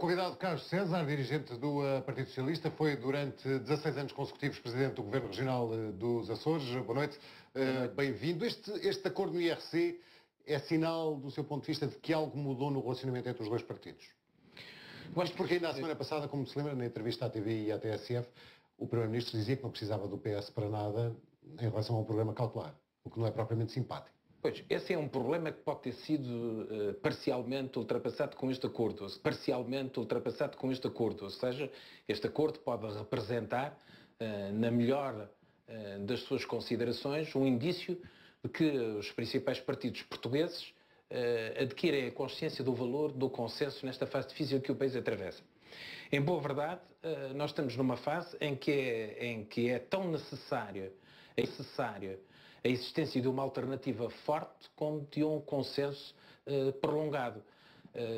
Convidado Carlos César, dirigente do Partido Socialista, foi durante 16 anos consecutivos presidente do Governo Regional dos Açores. Boa noite, bem-vindo. Este acordo no IRC é sinal, do seu ponto de vista, de que algo mudou no relacionamento entre os dois partidos? Isto porque ainda a semana passada, como se lembra, na entrevista à TV e à TSF, o Primeiro-Ministro dizia que não precisava do PS para nada em relação ao programa cautelar, o que não é propriamente simpático. Pois, esse é um problema que pode ter sido parcialmente ultrapassado com este acordo, ou seja, este acordo pode representar, na melhor das suas considerações, um indício de que os principais partidos portugueses adquirem a consciência do valor do consenso nesta fase difícil que o país atravessa. Em boa verdade, nós estamos numa fase em que é tão necessária a existência de uma alternativa forte como de um consenso prolongado.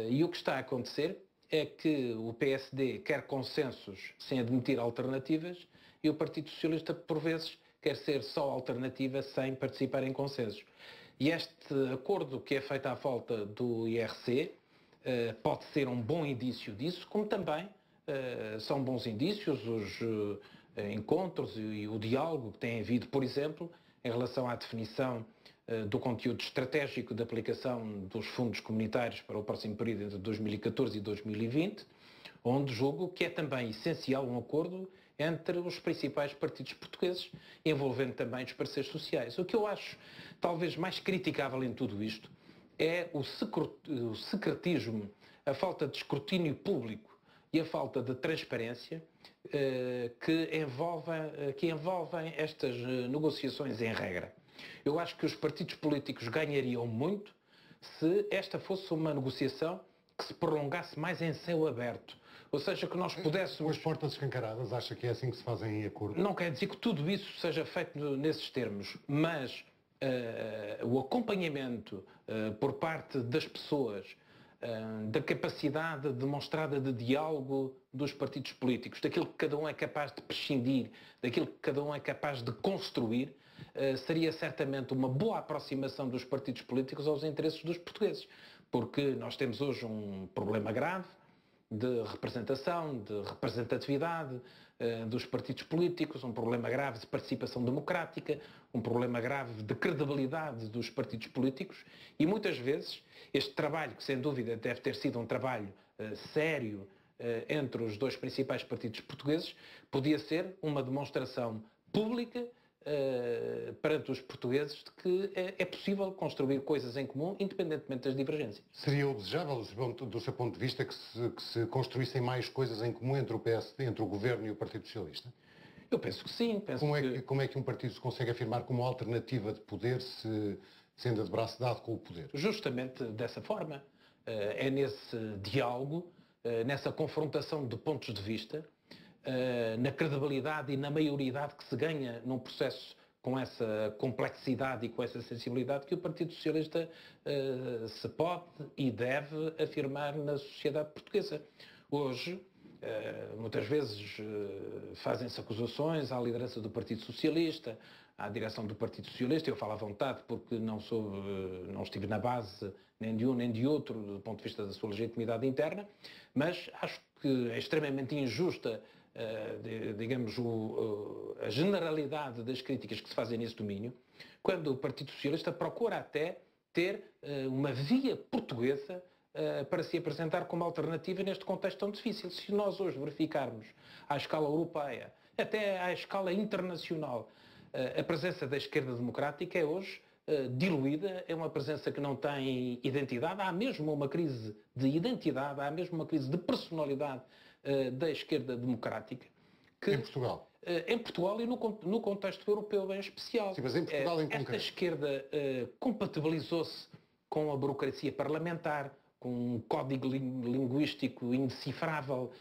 E o que está a acontecer é que o PSD quer consensos sem admitir alternativas e o Partido Socialista, por vezes, quer ser só alternativa sem participar em consensos. E este acordo que é feito à volta do IRC pode ser um bom indício disso, como também são bons indícios os encontros e o diálogo que tem havido, por exemplo, em relação à definição do conteúdo estratégico de aplicação dos fundos comunitários para o próximo período entre 2014 e 2020, onde julgo que é também essencial um acordo entre os principais partidos portugueses, envolvendo também os parceiros sociais. O que eu acho talvez mais criticável em tudo isto é o secretismo, a falta de escrutínio público e a falta de transparência que envolvem estas negociações em regra. Eu acho que os partidos políticos ganhariam muito se esta fosse uma negociação que se prolongasse mais em céu aberto. Ou seja, que nós pudéssemos... Com as portas escancaradas, acha que é assim que se fazem acordos? Não quer dizer que tudo isso seja feito nesses termos, mas o acompanhamento por parte das pessoas, da capacidade demonstrada de diálogo dos partidos políticos, daquilo que cada um é capaz de prescindir, daquilo que cada um é capaz de construir, seria certamente uma boa aproximação dos partidos políticos aos interesses dos portugueses. Porque nós temos hoje um problema grave de representação, de representatividade dos partidos políticos, um problema grave de participação democrática, um problema grave de credibilidade dos partidos políticos e muitas vezes este trabalho, que sem dúvida deve ter sido um trabalho sério entre os dois principais partidos portugueses, podia ser uma demonstração pública perante os portugueses de que é possível construir coisas em comum, independentemente das divergências. Seria o desejável, do seu ponto de vista, que se construíssem mais coisas em comum entre o PSD, entre o Governo e o Partido Socialista? Eu penso que sim. Como é que um partido se consegue afirmar como alternativa de poder se anda de braço dado com o poder? Justamente dessa forma. É nesse diálogo, nessa confrontação de pontos de vista, na credibilidade e na maioridade que se ganha num processo com essa complexidade e com essa sensibilidade que o Partido Socialista se pode e deve afirmar na sociedade portuguesa. Hoje, muitas vezes fazem-se acusações à liderança do Partido Socialista, à direção do Partido Socialista. Eu falo à vontade porque não estive na base nem de um nem de outro do ponto de vista da sua legitimidade interna, mas acho que é extremamente injusta a generalidade das críticas que se fazem nesse domínio, quando o Partido Socialista procura até ter uma via portuguesa para se apresentar como alternativa neste contexto tão difícil. Se nós hoje verificarmos à escala europeia, até à escala internacional, a presença da esquerda democrática é hoje diluída, é uma presença que não tem identidade, há mesmo uma crise de identidade, há mesmo uma crise de personalidade da esquerda democrática. Em Portugal? Em Portugal e no contexto europeu em especial. Sim, mas em Portugal em concreto. Esta esquerda compatibilizou-se com a burocracia parlamentar, com um código linguístico indecifrável,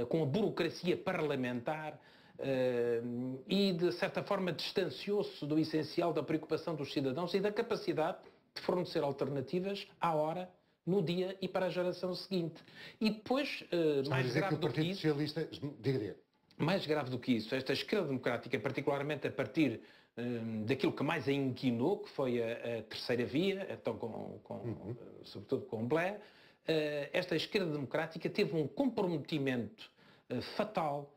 com a burocracia parlamentar, e de certa forma distanciou-se do essencial da preocupação dos cidadãos e da capacidade de fornecer alternativas à hora, no dia e para a geração seguinte. E depois, mais grave do que isso... Mais grave do que isso, esta esquerda democrática, particularmente a partir daquilo que mais a inquietou, que foi a terceira via, então sobretudo com Blair, esta esquerda democrática teve um comprometimento fatal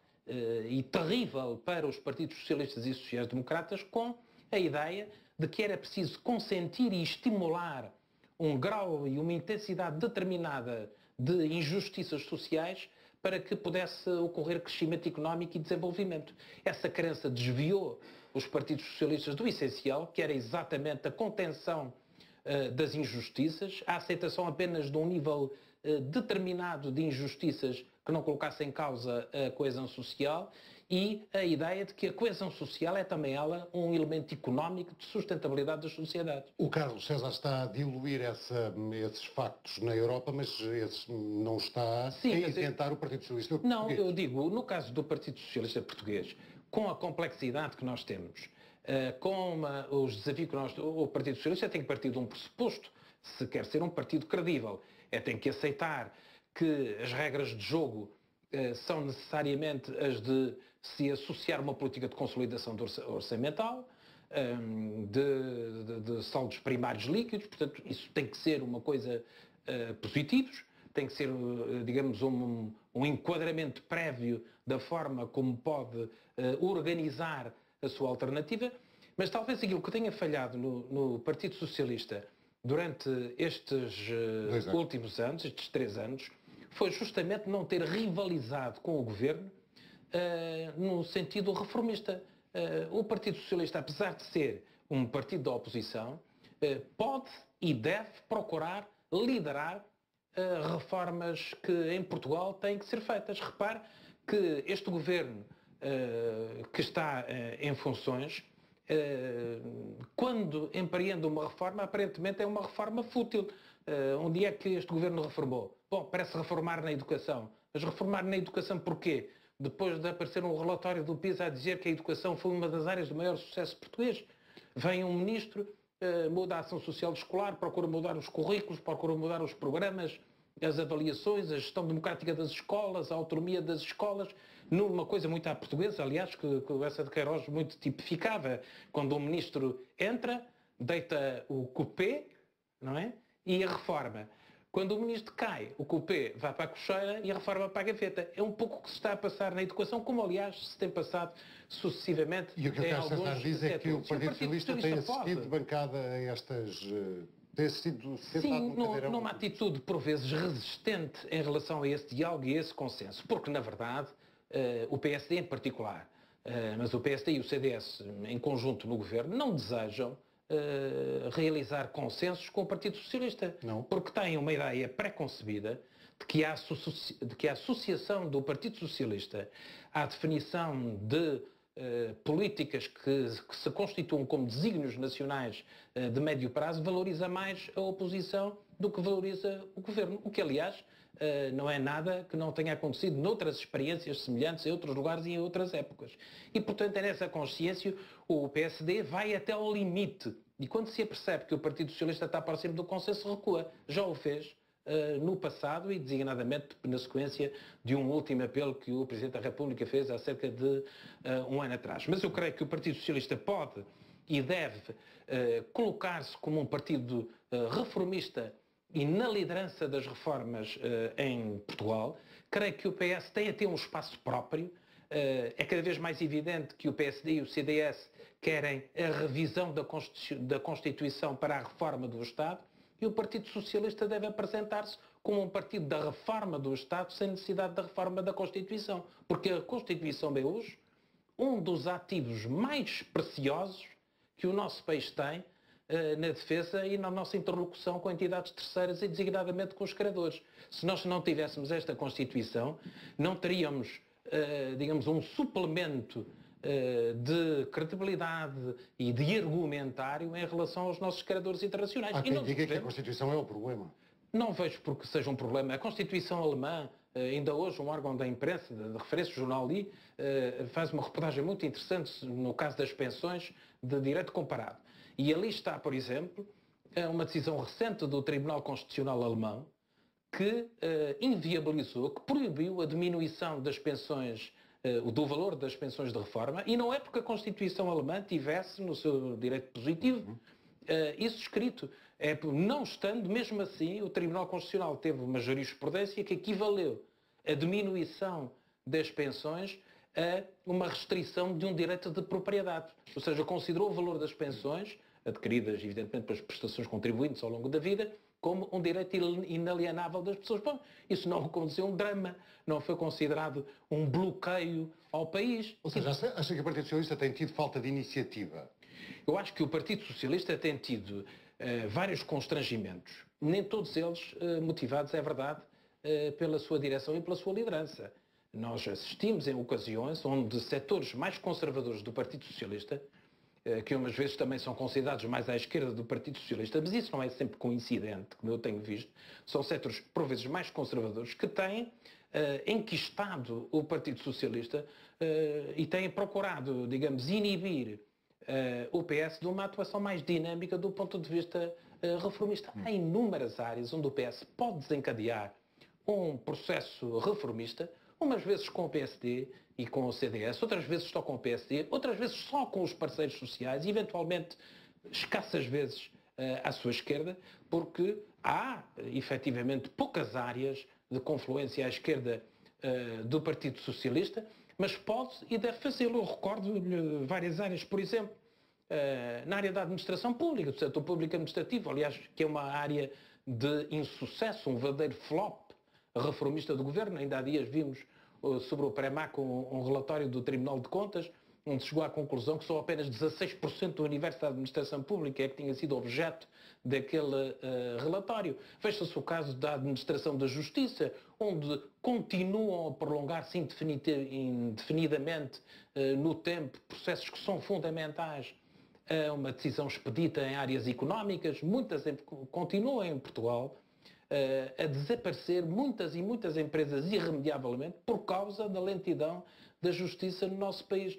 e terrível para os partidos socialistas e sociais-democratas com a ideia de que era preciso consentir e estimular um grau e uma intensidade determinada de injustiças sociais para que pudesse ocorrer crescimento económico e desenvolvimento. Essa crença desviou os partidos socialistas do essencial, que era exatamente a contenção das injustiças, a aceitação apenas de um nível determinado de injustiças que não colocasse em causa a coesão social e a ideia de que a coesão social é também ela um elemento económico de sustentabilidade das sociedades. O Carlos César está a diluir esses factos na Europa, mas não está a isentar o Partido Socialista Português. Não, eu digo, no caso do Partido Socialista Português, com a complexidade que nós temos, com os desafios que o Partido Socialista tem que partir de um pressuposto, se quer ser um partido credível, tem que aceitar que as regras de jogo são necessariamente as de se associar uma política de consolidação orçamental, de saldos primários líquidos, portanto, isso tem que ser uma coisa positiva, tem que ser, digamos, um enquadramento prévio da forma como pode organizar a sua alternativa, mas talvez aquilo que tenha falhado no Partido Socialista durante estes últimos anos, estes 3 anos, foi justamente não ter rivalizado com o governo no sentido reformista. O Partido Socialista, apesar de ser um partido da oposição, pode e deve procurar liderar reformas que em Portugal têm que ser feitas. Repare que este governo que está em funções, quando empreende uma reforma, aparentemente é uma reforma fútil. Onde é que este governo reformou? Bom, parece reformar na educação. Mas reformar na educação porquê? Depois de aparecer um relatório do PISA a dizer que a educação foi uma das áreas de maior sucesso português. Vem um ministro, muda a ação social escolar, procura mudar os currículos, procura mudar os programas, as avaliações, a gestão democrática das escolas, a autonomia das escolas, numa coisa muito à portuguesa, aliás, que o Essa de Queiroz muito tipificava. Quando um ministro entra, deita o cupê, não é? E a reforma. Quando o ministro cai, o cupê vai para a cocheira e a reforma para a gaveta. É um pouco o que se está a passar na educação, como aliás se tem passado sucessivamente em alguns setores. E o que o Carlos César diz é que o Partido Socialista tem assistido bancada a estas... tem assistido sim, numa atitude por vezes resistente em relação a esse diálogo e a esse consenso. Porque, na verdade, o PSD em particular, mas o PSD e o CDS em conjunto no governo, não desejam realizar consensos com o Partido Socialista. Não. Porque têm uma ideia pré-concebida de que a associação do Partido Socialista à definição de políticas que se constituam como desígnios nacionais de médio prazo valoriza mais a oposição do que valoriza o governo. O que, aliás, não é nada que não tenha acontecido noutras experiências semelhantes em outros lugares e em outras épocas. E, portanto, é nessa consciência o PSD vai até ao limite. E quando se apercebe que o Partido Socialista está próximo do consenso, recua. Já o fez no passado e designadamente na sequência de um último apelo que o Presidente da República fez há cerca de um ano atrás. Mas eu creio que o Partido Socialista pode e deve colocar-se como um partido reformista e na liderança das reformas em Portugal. Creio que o PS tem a ter um espaço próprio. É cada vez mais evidente que o PSD e o CDS querem a revisão da Constituição para a reforma do Estado e o Partido Socialista deve apresentar-se como um partido da reforma do Estado sem necessidade da reforma da Constituição. Porque a Constituição é hoje um dos ativos mais preciosos que o nosso país tem na defesa e na nossa interlocução com entidades terceiras e designadamente com os credores. Se nós não tivéssemos esta Constituição, não teríamos, digamos, um suplemento de credibilidade e de argumentário em relação aos nossos credores internacionais. Há quem diga que a Constituição é o problema. Não vejo porque seja um problema. A Constituição alemã, ainda hoje um órgão da imprensa, de referência, o Jornal I, faz uma reportagem muito interessante no caso das pensões de direito comparado. E ali está, por exemplo, uma decisão recente do Tribunal Constitucional Alemão que inviabilizou, que proibiu a diminuição das pensões, do valor das pensões de reforma, e não é porque a Constituição alemã tivesse no seu direito positivo isso escrito. Não estando, mesmo assim, o Tribunal Constitucional teve uma jurisprudência que equivaleu a diminuição das pensões a uma restrição de um direito de propriedade. Ou seja, considerou o valor das pensões, adquiridas, evidentemente, pelas prestações contribuintes ao longo da vida, como um direito inalienável das pessoas. Bom, isso não aconteceu um drama, não foi considerado um bloqueio ao país. Ou seja, acha que o Partido Socialista tem tido falta de iniciativa? Eu acho que o Partido Socialista tem tido vários constrangimentos, nem todos eles motivados, é verdade, pela sua direção e pela sua liderança. Nós assistimos em ocasiões onde setores mais conservadores do Partido Socialista, que umas vezes também são considerados mais à esquerda do Partido Socialista, mas isso não é sempre coincidente, como eu tenho visto, são setores por vezes mais conservadores que têm enquistado o Partido Socialista e têm procurado, digamos, inibir o PS de uma atuação mais dinâmica do ponto de vista reformista. Há inúmeras áreas onde o PS pode desencadear um processo reformista, umas vezes com o PSD e com o CDS, outras vezes só com o PSD, outras vezes só com os parceiros sociais, e eventualmente escassas vezes à sua esquerda, porque há efetivamente poucas áreas de confluência à esquerda do Partido Socialista, mas pode e deve fazê-lo. Eu recordo-lhe várias áreas, por exemplo, na área da administração pública, do setor público administrativo, aliás, que é uma área de insucesso, um verdadeiro flop reformista do governo. Ainda há dias vimos sobre o PREMAC um relatório do Tribunal de Contas, onde chegou à conclusão que só apenas 16% do universo da administração pública é que tinha sido objeto daquele relatório. Veja-se o caso da administração da justiça, onde continuam a prolongar-se indefinidamente no tempo processos que são fundamentais a uma decisão expedita em áreas económicas. Muitas continuam em Portugal a desaparecer muitas e muitas empresas irremediavelmente por causa da lentidão da justiça no nosso país.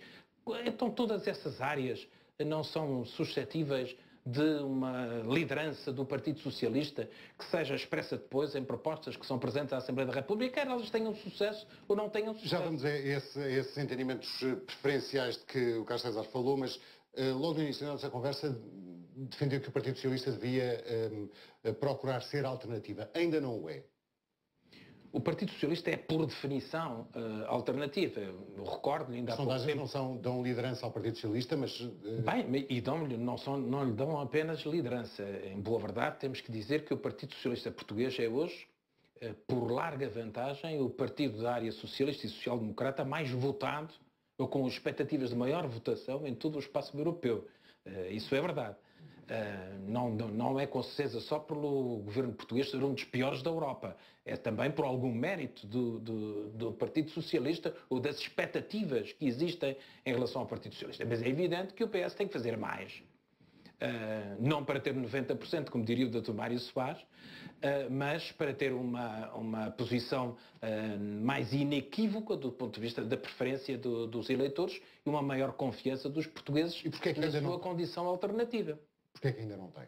Então todas essas áreas não são suscetíveis de uma liderança do Partido Socialista que seja expressa depois em propostas que são presentes à Assembleia da República, quer elas tenham sucesso ou não tenham sucesso. Já vamos a esses entendimentos preferenciais de que o Carlos César falou, mas logo no início da nossa conversa defendeu que o Partido Socialista devia procurar ser alternativa. Ainda não o é. O Partido Socialista é, por definição, alternativa. Eu recordo-lhe ainda há pouco tempo... Não dão liderança ao Partido Socialista, mas... Bem, e não lhe dão apenas liderança. Em boa verdade, temos que dizer que o Partido Socialista Português é hoje, por larga vantagem, o partido da área socialista e social-democrata mais votado, ou com expectativas de maior votação em todo o espaço europeu. Isso é verdade. Não é com certeza só pelo governo português ser um dos piores da Europa. É também por algum mérito do Partido Socialista ou das expectativas que existem em relação ao Partido Socialista. Mas é evidente que o PS tem que fazer mais. Não para ter 90%, como diria o Dr. Mário Soares, mas para ter uma posição mais inequívoca do ponto de vista da preferência dos eleitores e uma maior confiança dos portugueses na sua condição alternativa. Porquê é que ainda não tem?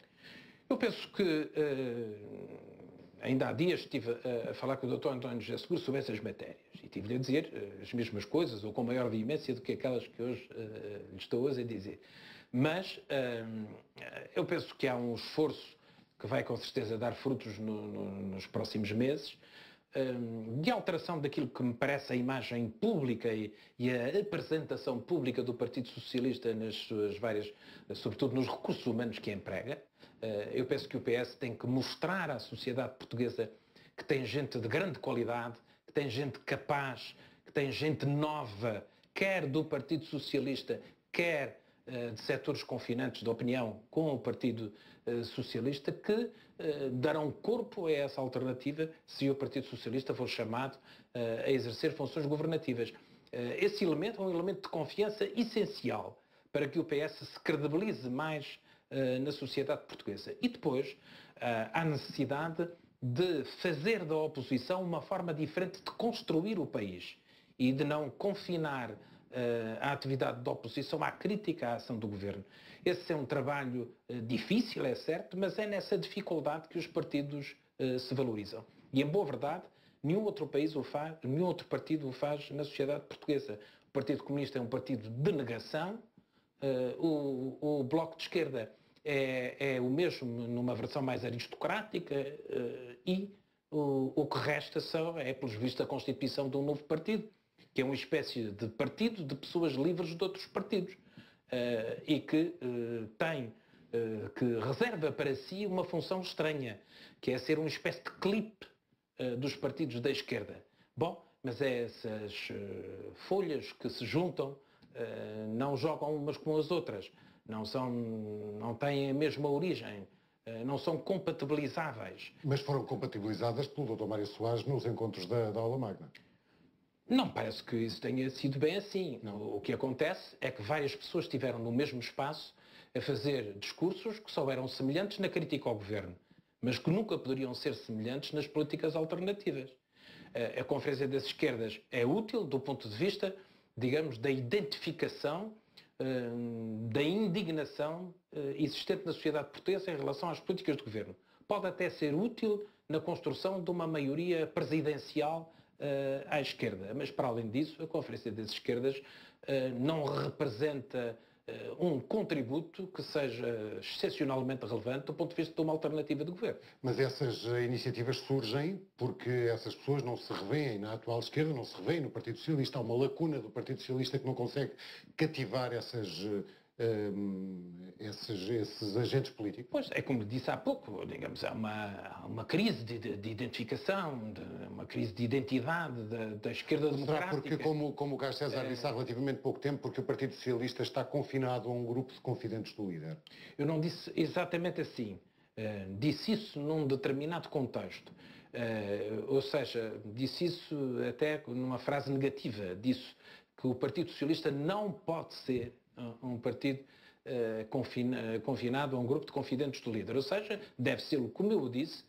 Eu penso que ainda há dias estive a falar com o Dr. António José Seguro sobre essas matérias e tive-lhe a dizer as mesmas coisas ou com maior veemência do que aquelas que hoje lhe estou hoje a dizer. Mas eu penso que há um esforço que vai com certeza dar frutos nos próximos meses, de alteração daquilo que me parece a imagem pública e a apresentação pública do Partido Socialista nas suas várias, sobretudo nos recursos humanos que emprega. Eu penso que o PS tem que mostrar à sociedade portuguesa que tem gente de grande qualidade, que tem gente capaz, que tem gente nova, quer do Partido Socialista, quer de setores confinantes de opinião com o Partido Socialista, que darão corpo a essa alternativa se o Partido Socialista for chamado a exercer funções governativas. Esse elemento é um elemento de confiança essencial para que o PS se credibilize mais na sociedade portuguesa. E depois há necessidade de fazer da oposição uma forma diferente de construir o país e de não confinar a atividade da oposição à crítica à ação do governo. Esse é um trabalho difícil, é certo, mas é nessa dificuldade que os partidos se valorizam. E, em boa verdade, nenhum outro país o faz, nenhum outro partido o faz na sociedade portuguesa. O Partido Comunista é um partido de negação, o Bloco de Esquerda é o mesmo numa versão mais aristocrática e o que resta é, pelos vistos, a constituição de um novo partido, que é uma espécie de partido de pessoas livres de outros partidos e que que reserva para si uma função estranha, que é ser uma espécie de clipe dos partidos da esquerda. Bom, mas essas folhas que se juntam não jogam umas com as outras, não têm a mesma origem, não são compatibilizáveis. Mas foram compatibilizadas pelo Dr. Mário Soares nos encontros da Aula Magna. Não parece que isso tenha sido bem assim. Não. O que acontece é que várias pessoas estiveram no mesmo espaço a fazer discursos que só eram semelhantes na crítica ao governo, mas que nunca poderiam ser semelhantes nas políticas alternativas. A Conferência das Esquerdas é útil do ponto de vista, digamos, da identificação, da indignação existente na sociedade portuguesa em relação às políticas do governo. Pode até ser útil na construção de uma maioria presidencial à esquerda, mas para além disso, a Conferência das Esquerdas não representa um contributo que seja excepcionalmente relevante do ponto de vista de uma alternativa de governo. Mas essas iniciativas surgem porque essas pessoas não se revêem na atual esquerda, não se revêem no Partido Socialista. Há uma lacuna do Partido Socialista que não consegue cativar esses agentes políticos. Pois, é como disse há pouco, digamos, há uma crise de identificação, uma crise de identidade da esquerda democrática. Será porque, como o Carlos César disse há relativamente pouco tempo, porque o Partido Socialista está confinado a um grupo de confidentes do líder? Eu não disse exatamente assim. Disse isso num determinado contexto. Ou seja, disse isso até numa frase negativa. Disse que o Partido Socialista não pode ser um partido confinado a um grupo de confidentes do líder. Ou seja, deve ser, como eu disse,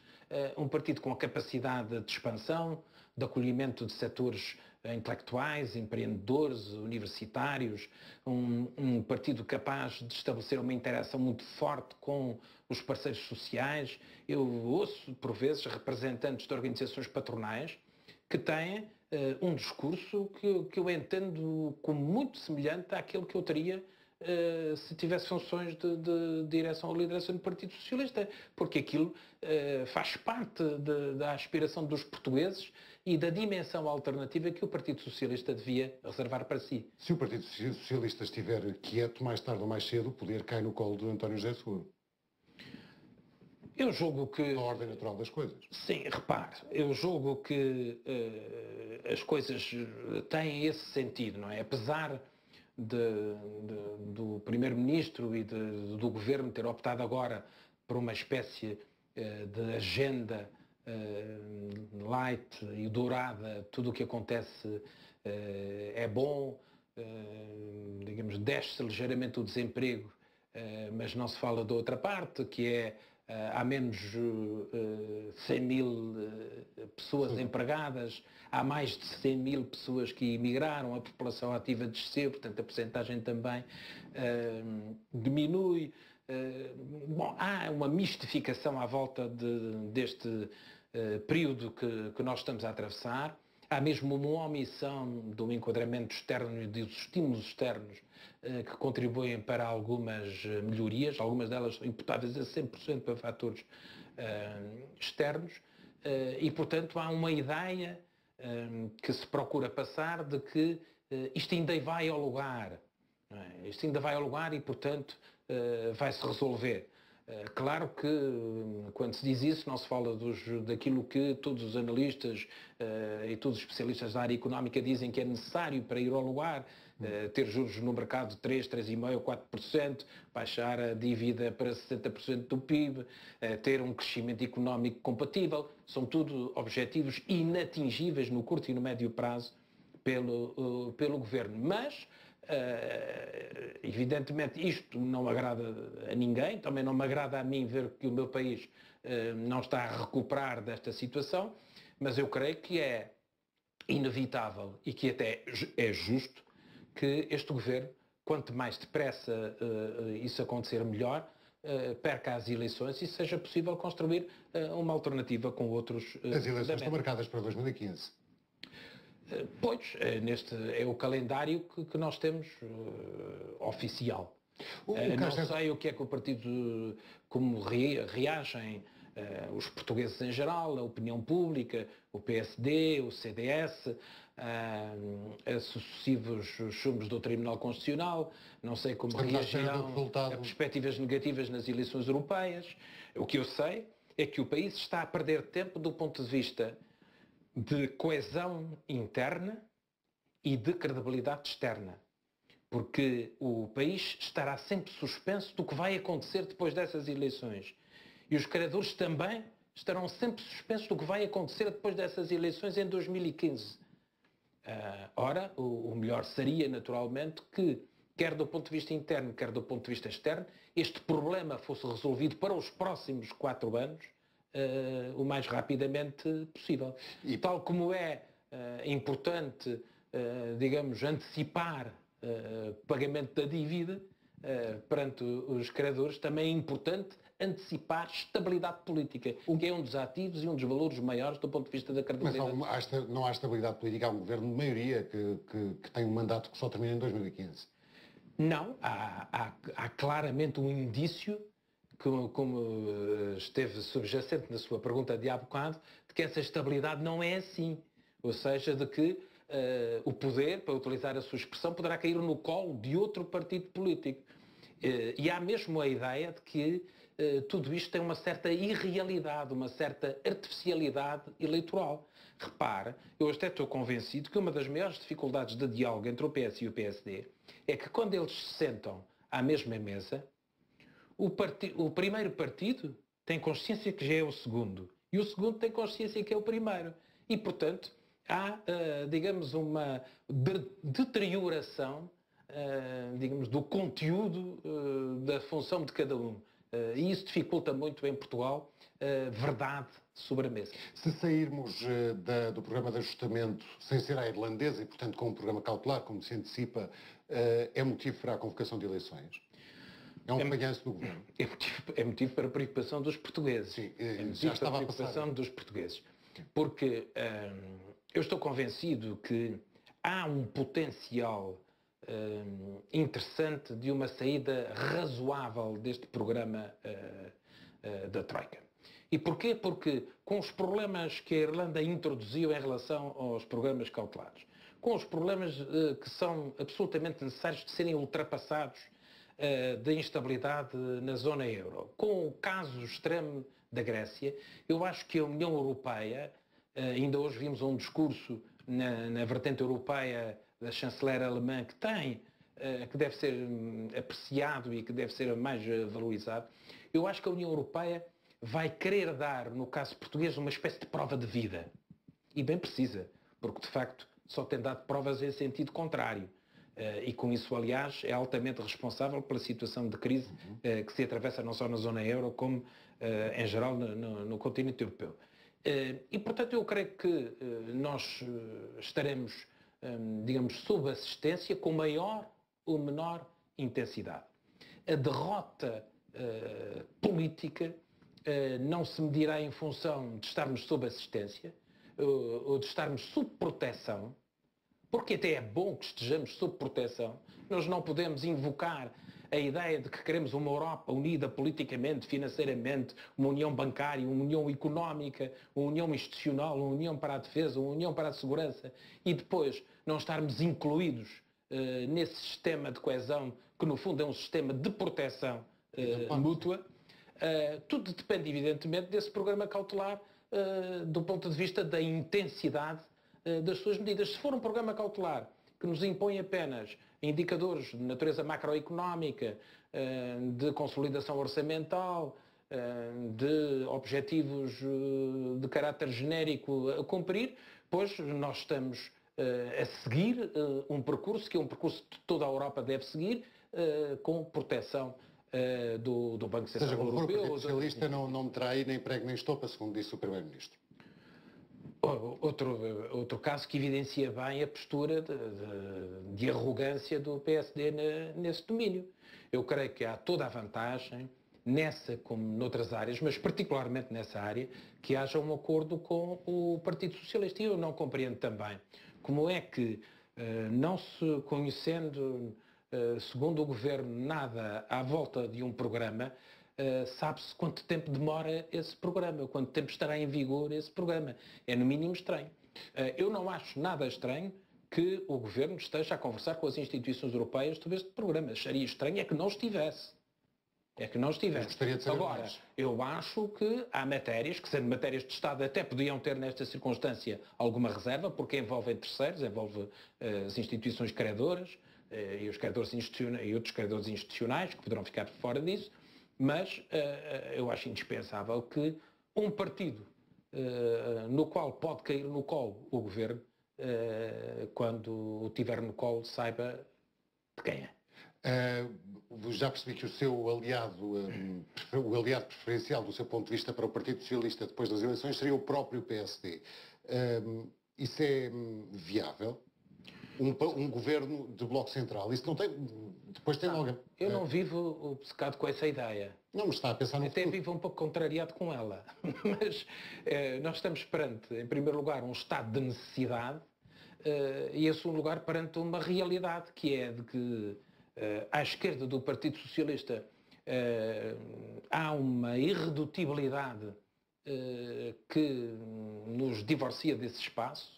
um partido com a capacidade de expansão, de acolhimento de setores intelectuais, empreendedores, universitários, um partido capaz de estabelecer uma interação muito forte com os parceiros sociais. Eu ouço, por vezes, representantes de organizações patronais que têm um discurso que eu entendo como muito semelhante àquele que eu teria se tivesse funções de direção ou liderança no Partido Socialista, porque aquilo faz parte da aspiração dos portugueses e da dimensão alternativa que o Partido Socialista devia reservar para si. Se o Partido Socialista estiver quieto, mais tarde ou mais cedo, o poder cai no colo de António José Seguro. Eu julgo que... A ordem natural das coisas. Sim, repare, eu julgo que as coisas têm esse sentido, não é? Apesar do Primeiro-Ministro e do Governo ter optado agora por uma espécie de agenda light e dourada, tudo o que acontece é bom, digamos, desce ligeiramente o desemprego, mas não se fala da outra parte, que é há menos 100 mil pessoas empregadas, há mais de 100 mil pessoas que emigraram, a população ativa desceu, portanto a percentagem também diminui. Bom, há uma mistificação à volta deste período que nós estamos a atravessar. Há mesmo uma omissão do enquadramento externo e dos estímulos externos que contribuem para algumas melhorias, algumas delas imputáveis a 100% para fatores externos, e, portanto, há uma ideia que se procura passar de que isto ainda vai ao lugar. Não é? Isto ainda vai ao lugar e, portanto, vai-se resolver. Claro que, quando se diz isso, não se fala daquilo que todos os analistas e todos os especialistas da área económica dizem que é necessário para ir ao lugar, ter juros no mercado de 3, 3,5%, 4%, baixar a dívida para 60% do PIB, ter um crescimento económico compatível. São tudo objetivos inatingíveis no curto e no médio prazo pelo Governo. Mas, evidentemente, isto não agrada a ninguém, também não me agrada a mim ver que o meu país não está a recuperar desta situação, mas eu creio que é inevitável e que até é justo que este governo, quanto mais depressa isso acontecer, melhor, perca as eleições e seja possível construir uma alternativa com outros... As eleições estão marcadas para 2015. Pois, este é o calendário que nós temos oficial. Não sei o que é que o partido, como reagem os portugueses em geral, a opinião pública, o PSD, o CDS, a sucessivos chumbos do Tribunal Constitucional, não sei como reagirão a perspectivas negativas nas eleições europeias. O que eu sei é que o país está a perder tempo do ponto de vista de coesão interna e de credibilidade externa. Porque o país estará sempre suspenso do que vai acontecer depois dessas eleições. E os credores também estarão sempre suspensos do que vai acontecer depois dessas eleições em 2015. Ora, o melhor seria, naturalmente, que, quer do ponto de vista interno, quer do ponto de vista externo, este problema fosse resolvido para os próximos 4 anos o mais rapidamente possível. E tal como é importante, digamos, antecipar pagamento da dívida perante os credores, também é importante antecipar estabilidade política, que é um dos ativos e um dos valores maiores do ponto de vista da credibilidade. Mas não há estabilidade política, há um governo de maioria que tem um mandato que só termina em 2015. Não, há claramente um indício, como esteve subjacente na sua pergunta de há bocado, de que essa estabilidade não é assim. Ou seja, de que o poder, para utilizar a sua expressão, poderá cair no colo de outro partido político. E há mesmo a ideia de que tudo isto tem uma certa irrealidade, uma certa artificialidade eleitoral. Repare, eu até estou convencido que uma das maiores dificuldades de diálogo entre o PS e o PSD é que quando eles se sentam à mesma mesa, o primeiro partido tem consciência que já é o segundo e o segundo tem consciência que é o primeiro. E, portanto, há, digamos, uma deterioração, digamos, do conteúdo da função de cada um. E isso dificulta muito em Portugal verdade sobre a mesa. Se sairmos do programa de ajustamento sem ser à irlandesa e, portanto, com um programa cautelar, como se antecipa, é motivo para a convocação de eleições? É um falhanço do governo? É motivo para a preocupação dos portugueses. Sim, é motivo para a preocupação dos portugueses. Porque eu estou convencido que há um potencial interessante de uma saída razoável deste programa da Troika. E porquê? Porque com os problemas que a Irlanda introduziu em relação aos programas cautelares, com os problemas que são absolutamente necessários de serem ultrapassados da instabilidade na zona euro, com o caso extremo da Grécia, eu acho que a União Europeia, ainda hoje vimos um discurso na vertente europeia da chanceler alemã que deve ser apreciado e que deve ser mais valorizado. Eu acho que a União Europeia vai querer dar, no caso português, uma espécie de prova de vida. E bem precisa, porque de facto só tem dado provas em sentido contrário. E com isso, aliás, é altamente responsável pela situação de crise que se atravessa não só na zona euro, como em geral no continente europeu. E portanto eu creio que nós estaremos, digamos, sob assistência com maior ou menor intensidade. A derrota política não se medirá em função de estarmos sob assistência ou de estarmos sob proteção, porque até é bom que estejamos sob proteção. Nós não podemos invocar a ideia de que queremos uma Europa unida politicamente, financeiramente, uma união bancária, uma união económica, uma união institucional, uma união para a defesa, uma união para a segurança, e depois não estarmos incluídos nesse sistema de coesão, que no fundo é um sistema de proteção mútua. Tudo depende, evidentemente, desse programa cautelar do ponto de vista da intensidade das suas medidas. Se for um programa cautelar que nos impõe apenas indicadores de natureza macroeconómica, de consolidação orçamental, de objetivos de caráter genérico a cumprir, pois nós estamos a seguir um percurso que é um percurso que toda a Europa deve seguir, com proteção do Banco Central Europeu. Seja como for, o Partido Socialista não meterá aí nem prego nem estopa, segundo disse o Primeiro-Ministro. Outro caso que evidencia bem a postura de arrogância do PSD nesse domínio. Eu creio que há toda a vantagem, nessa como noutras áreas, mas particularmente nessa área, que haja um acordo com o Partido Socialista. E eu não compreendo também como é que, não se conhecendo segundo o Governo, nada à volta de um programa, sabe-se quanto tempo demora esse programa, quanto tempo estará em vigor esse programa. É no mínimo estranho. Eu não acho nada estranho que o Governo esteja a conversar com as instituições europeias sobre este programa. Acharia estranho é que não estivesse. É que não estivesse. Agora, eu acho que há matérias, que sendo matérias de Estado até podiam ter nesta circunstância alguma reserva, porque envolvem terceiros, envolve as instituições credoras e os credores institucionais, e outros credores institucionais que poderão ficar fora disso, mas eu acho indispensável que um partido no qual pode cair no colo o Governo, quando o tiver no colo, saiba de quem é. Já percebi que o seu aliado, o aliado preferencial do seu ponto de vista para o Partido Socialista depois das eleições seria o próprio PSD. Isso é viável? Um governo de Bloco Central? Isso não tem... Depois tem logo... Eu não vivo obcecado com essa ideia. Não, mas está a pensar no Até futuro. vivo um pouco contrariado com ela. Mas nós estamos perante, em primeiro lugar, um estado de necessidade e, em segundo lugar, perante uma realidade que é de que à esquerda do Partido Socialista há uma irredutibilidade que nos divorcia desse espaço.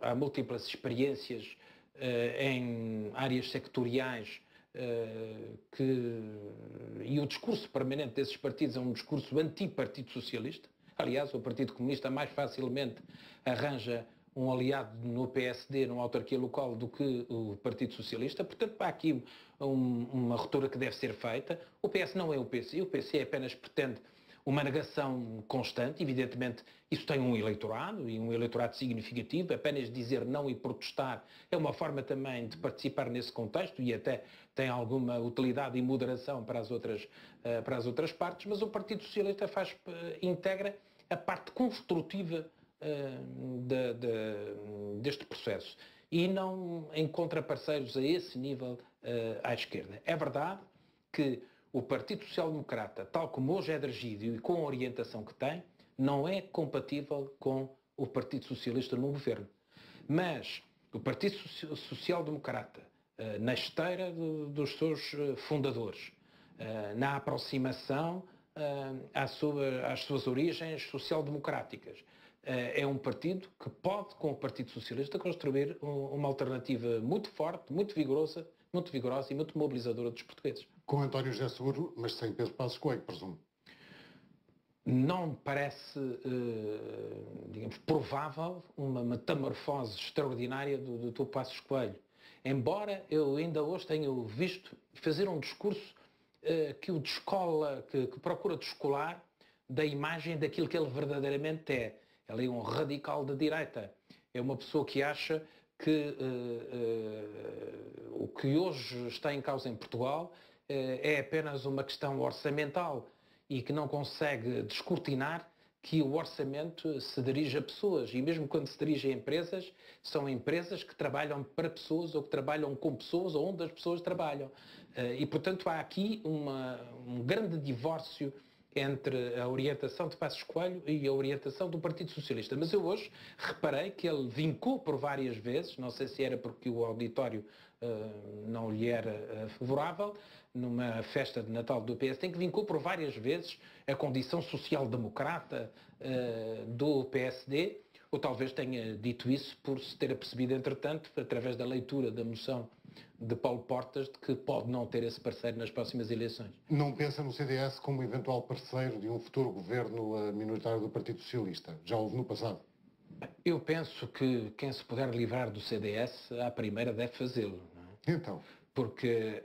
Há múltiplas experiências em áreas sectoriais e o discurso permanente desses partidos é um discurso anti-Partido Socialista. Aliás, o Partido Comunista mais facilmente arranja um aliado no PSD, numa autarquia local, do que o Partido Socialista. Portanto, há aqui uma ruptura que deve ser feita. O PS não é o PC, o PC apenas pretende uma negação constante. Evidentemente, isso tem um eleitorado, e um eleitorado significativo. Apenas dizer não e protestar é uma forma também de participar nesse contexto e até tem alguma utilidade e moderação para as outras partes, mas o Partido Socialista integra a parte construtiva deste processo e não encontra parceiros a esse nível à esquerda. É verdade que o Partido Social Democrata, tal como hoje é dirigido e com a orientação que tem, não é compatível com o Partido Socialista no governo. Mas o Partido Social Democrata, na esteira dos seus fundadores, na aproximação às suas origens social-democráticas, é um partido que pode, com o Partido Socialista, construir uma alternativa muito forte, muito vigorosa e muito mobilizadora dos portugueses. Com António José Seguro, mas sem Pedro Passos Coelho, presumo. Não me parece, digamos, provável uma metamorfose extraordinária do Dr. Passos Coelho. Embora eu ainda hoje tenha visto fazer um discurso que o descola, que procura descolar da imagem daquilo que ele verdadeiramente é. Ele é um radical da direita. É uma pessoa que acha que o que hoje está em causa em Portugal é apenas uma questão orçamental e que não consegue descortinar que o orçamento se dirige a pessoas. E mesmo quando se dirige a empresas, são empresas que trabalham para pessoas ou que trabalham com pessoas ou onde as pessoas trabalham. E, portanto, há aqui um grande divórcio entre a orientação de Passos Coelho e a orientação do Partido Socialista. Mas eu hoje reparei que ele vincou por várias vezes, não sei se era porque o auditório não lhe era favorável, numa festa de Natal do PSD, que vincou por várias vezes a condição social-democrata do PSD, ou talvez tenha dito isso por se ter apercebido, entretanto, através da leitura da moção de Paulo Portas, de que pode não ter esse parceiro nas próximas eleições. Não pensa no CDS como eventual parceiro de um futuro governo minoritário do Partido Socialista? Já houve no passado? Eu penso que quem se puder livrar do CDS, à primeira deve fazê-lo. Não é? Então? Porque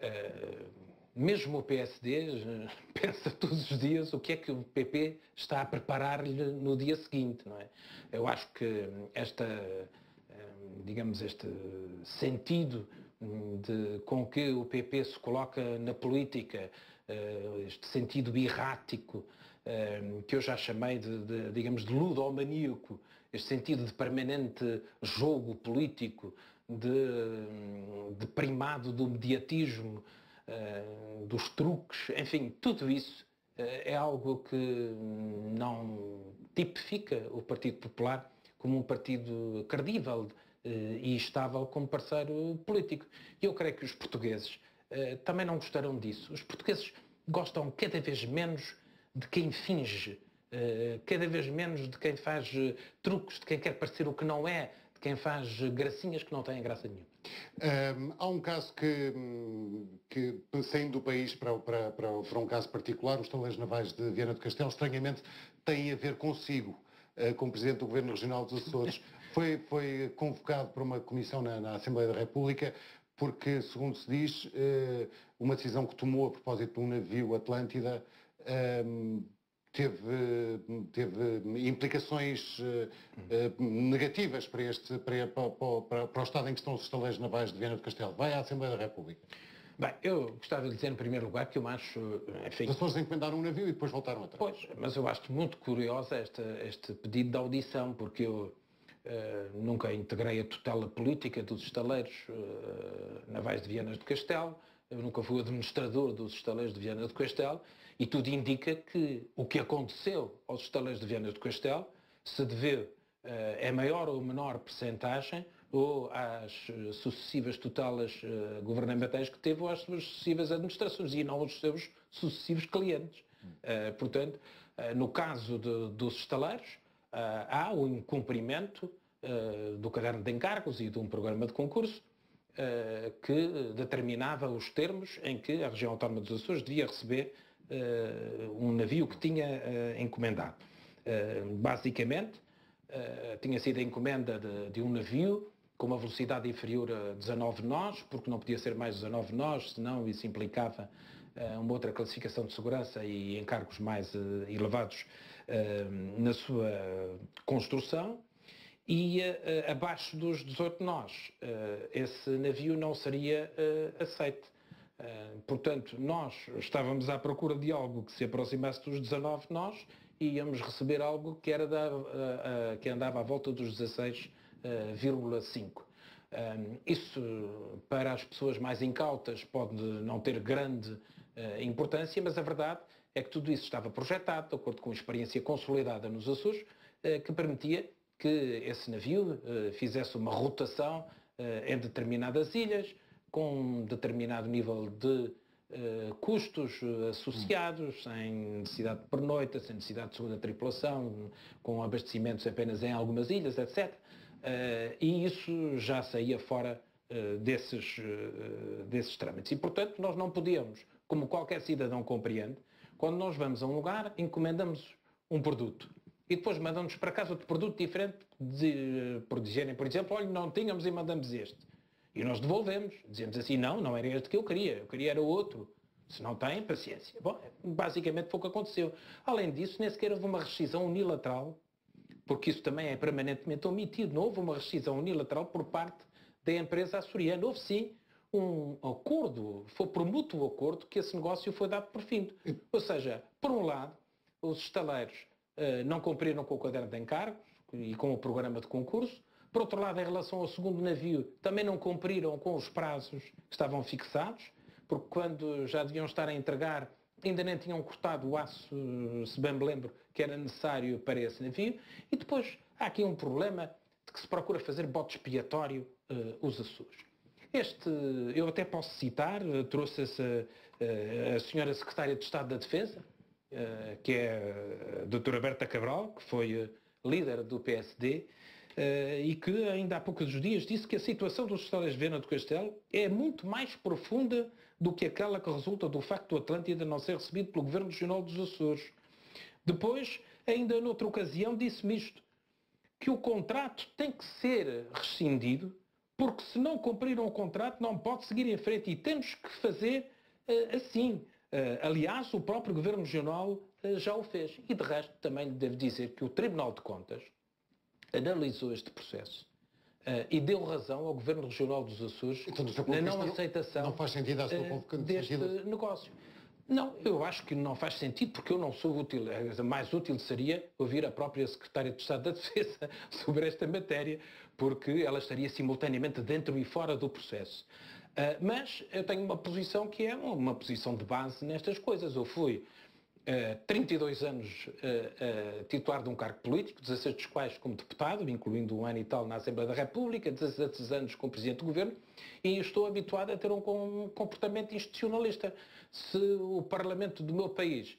mesmo o PSD pensa todos os dias o que é que o PP está a preparar-lhe no dia seguinte, não é? Eu acho que este sentido com que o PP se coloca na política, este sentido errático, que eu já chamei de ludomaníaco, este sentido de permanente jogo político, de primado do mediatismo, dos truques, enfim, tudo isso é algo que não tipifica o Partido Popular como um partido credível, e estável como parceiro político. E eu creio que os portugueses também não gostarão disso. Os portugueses gostam cada vez menos de quem finge, cada vez menos de quem faz truques, de quem quer parecer o que não é, de quem faz gracinhas que não têm graça nenhuma. Há um caso que saindo do país para um caso particular, os estaleiros navais de Viana do Castelo, estranhamente, têm a ver consigo, como Presidente do Governo Regional dos Açores. Foi convocado por uma comissão na Assembleia da República, porque, segundo se diz, uma decisão que tomou a propósito de um navio Atlântida teve implicações negativas para o estado em que estão os estaleiros navais de Viana do Castelo. Vai à Assembleia da República. Bem, eu gostava de dizer em primeiro lugar que eu acho, enfim... As pessoas encomendaram um navio e depois voltaram atrás. Pois, mas eu acho muito curiosa este pedido de audição, porque eu nunca integrei a tutela política dos estaleiros navais de Viana do Castelo, eu nunca fui administrador dos estaleiros de Viana do Castelo, e tudo indica que o que aconteceu aos estaleiros de Viana do Castelo se deveu a maior ou menor percentagem ou às sucessivas tutelas governamentais que teve ou às suas sucessivas administrações e não aos seus sucessivos clientes. Portanto, no caso dos estaleiros, há o incumprimento do caderno de encargos e de um programa de concurso que determinava os termos em que a região autónoma dos Açores devia receber um navio que tinha encomendado. Basicamente, tinha sido a encomenda de um navio com uma velocidade inferior a 19 nós, porque não podia ser mais 19 nós, senão isso implicava uma outra classificação de segurança e encargos mais elevados na sua construção, e abaixo dos 18 nós, esse navio não seria aceito. Portanto, nós estávamos à procura de algo que se aproximasse dos 19 nós e íamos receber algo que, que andava à volta dos 16,5. Isso, para as pessoas mais incautas, pode não ter grande importância, mas a verdade é que tudo isso estava projetado, de acordo com a experiência consolidada nos Açores, que permitia que esse navio fizesse uma rotação em determinadas ilhas, com um determinado nível de custos associados, sem necessidade de pernoita, sem necessidade de segunda tripulação, com abastecimentos apenas em algumas ilhas, etc. E isso já saía fora desses trâmites. E, portanto, nós não podíamos, como qualquer cidadão compreende, quando nós vamos a um lugar, encomendamos um produto. E depois mandamos para casa outro produto diferente, por dizerem, por exemplo, olha, não tínhamos e mandamos este. E nós devolvemos, dizemos assim, não era este que eu queria era outro. Se não tem, paciência. Bom, basicamente foi o que aconteceu. Além disso, nem sequer houve uma rescisão unilateral, porque isso também é permanentemente omitido. Não houve uma rescisão unilateral por parte da empresa açoriana. Houve sim um acordo, foi por mútuo acordo que esse negócio foi dado por fim. Ou seja, por um lado, os estaleiros não cumpriram com o caderno de encargos e com o programa de concurso. Por outro lado, em relação ao segundo navio, também não cumpriram com os prazos que estavam fixados, porque quando já deviam estar a entregar, ainda nem tinham cortado o aço, se bem me lembro, que era necessário para esse navio. E depois há aqui um problema de que se procura fazer bote expiatório os Açores. Eu até posso citar, trouxe a senhora Secretária de Estado da Defesa, que é a doutora Berta Cabral, que foi líder do PSD, e que ainda há poucos dias disse que a situação dos estaleiros de Viana do Castelo é muito mais profunda do que aquela que resulta do facto do Atlântida não ser recebido pelo Governo Regional dos Açores. Depois, ainda noutra ocasião, disse-me isto, que o contrato tem que ser rescindido, porque se não cumpriram o contrato não pode seguir em frente e temos que fazer assim. Aliás, o próprio Governo Regional já o fez. E de resto, também lhe devo dizer que o Tribunal de Contas analisou este processo e deu razão ao Governo Regional dos Açores na não aceitação não faz sentido deste negócio. Não, eu acho que não faz sentido, porque eu não sou útil. Mais útil seria ouvir a própria Secretária de Estado da Defesa sobre esta matéria, porque ela estaria simultaneamente dentro e fora do processo. Mas eu tenho uma posição que é uma posição de base nestas coisas. Eu fui 32 anos titular de um cargo político, 16 dos quais como deputado, incluindo um ano e tal na Assembleia da República, 16 anos como Presidente do Governo, e estou habituado a ter um comportamento institucionalista. Se o Parlamento do meu país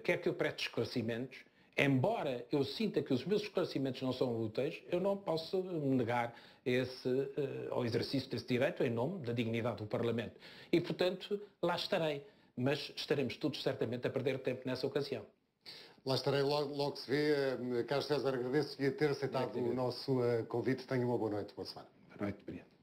quer que eu preste esclarecimentos, embora eu sinta que os meus esclarecimentos não são úteis, eu não posso negar ao exercício desse direito em nome da dignidade do Parlamento. E, portanto, lá estarei. Mas estaremos todos certamente a perder tempo nessa ocasião. Lá estarei, logo se vê. Carlos César, agradeço-lhe ter aceitado o nosso convite. Tenha uma boa noite, boa semana. Boa noite, obrigado.